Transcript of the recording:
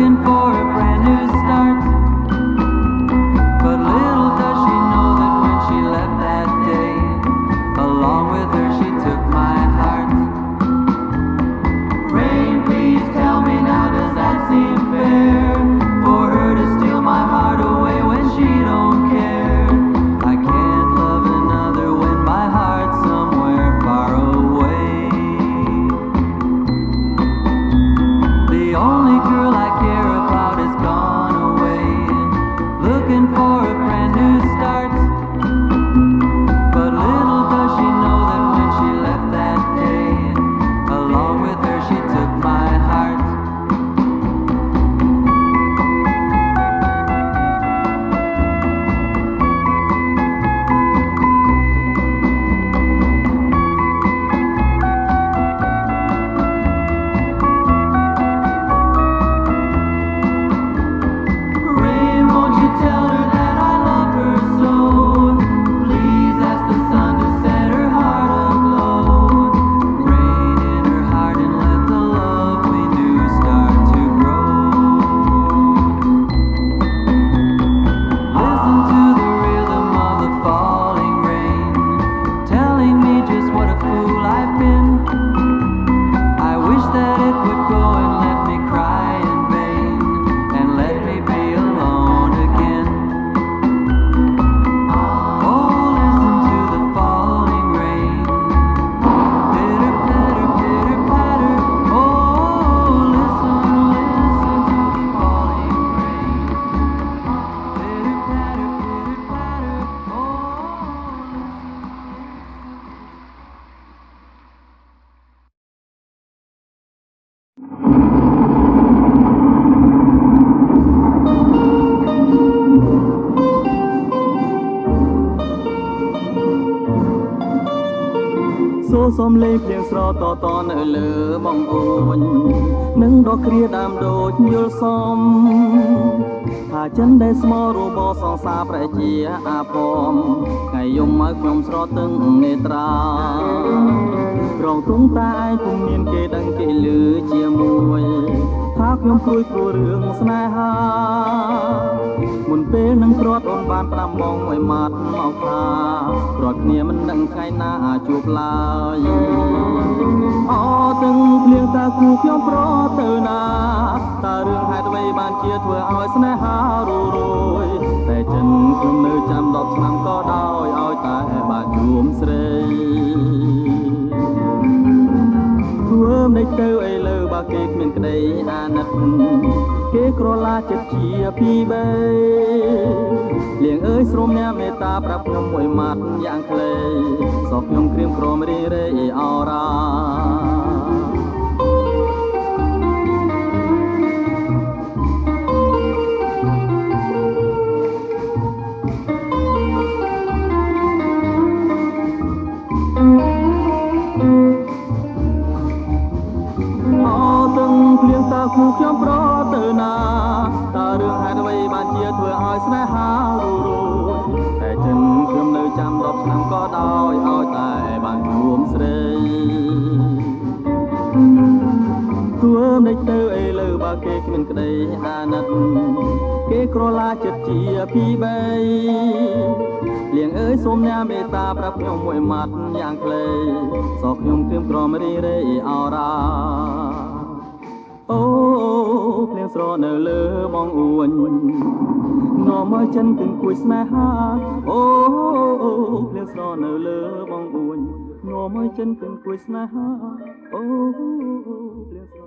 looking for a brand new start. But little does she know that when she left that day, along with her she took my heart. Rain, please tell me now, does that seem fair? For her to steal my heart away when she don't care. I can't love another when my heart's somewhere far away. The only girl I care about is gone away, looking for a brand new start. But little does she know that when she left that day, along with her she took my heart. Rain, won't you tell her that I love her so? Please ask the sun to set her heart aglow. Rain in her heart and let the love we knew start to grow. Listen to the rhythm of the falling rain, telling me just what a fool I've been. I wish that it would go and let me cry in vain, and let me be alone again. Oh, listen to the falling rain. Pitter patter, pitter patter. Oh, listen, listen to the falling rain. Pitter patter, pitter patter. Oh,សូសំលេងភ្លៀងស្រតតនៅលើបងអូននឹងដកគ្រាដើមដូចយល់សមថាចិនដែលស្មោរបសងសាប្រជាអាពំថ្ងៃយំមកខ្ញុំស្រទឹងនេត្រាប្រងទុំតែឯងពុំមានគេដឹងគេលឺជាមួយថាខ្ញុំព្រួយព្រួរឿងស្នេហាមុនពេលនឹងព្រាត់អូនបាន5ម៉ោងមួយម៉ាត់មកថាព្រាត់គ្នាមិនដឹងថ្ងៃណាជួបឡើយអទាំងភ្លៀងតាគូខ្ញុំប្រទៅណាតើរឿងហេតុអ្វីបានជាធ្វើឲ្យស្នេហារួយតែចិនខ្ញុំនៅចាំ10ឆ្នាំក៏ដោយឲ្យតែបានជួបស្រីធ្វើមិនទៅអីលើបើគេគ្មានក្តីអាណិតគេក្រឡាចិត្តជាពីរបែលៀងអើយស្រោមអ្នកមេត្តាប្រាប់ខ្ញុំមួយម៉ាត់យ៉ាងខ្លីសោះខ្ញុំក្រៀមក្រមរីរេអរ៉ាភ្លៀងតាគូខ្ញុំប្រទៅណាតើរឿងហេតុអ្វីបានជាធ្វើឲ្យស្នេហារួយតែចិនខ្ញុំនៅចាំ10ឆ្នាំក៏ដោយឲ្យតែបានជួបស្រីធ្វើមិនទៅអីលើបើគេគ្មានក្តីអាណិតគេក្រឡាចិត្តជាពីរបែលៀងអើយសូមអ្នកមេត្តាប្រាប់ខ្ញុំមួយម៉ាត់យ៉ាងខ្លីសោះខ្ញុំក្រៀមក្រមរីរេអរ៉ាអូភ្លៀងស្រនៅលើបងអួននាំមកចិនគឹងគួយស្នេហាអូភ្លៀងស្រនៅលើបងអួននាំមកចិនគឹងគួយស្នេហាអូភ្លៀងស្រ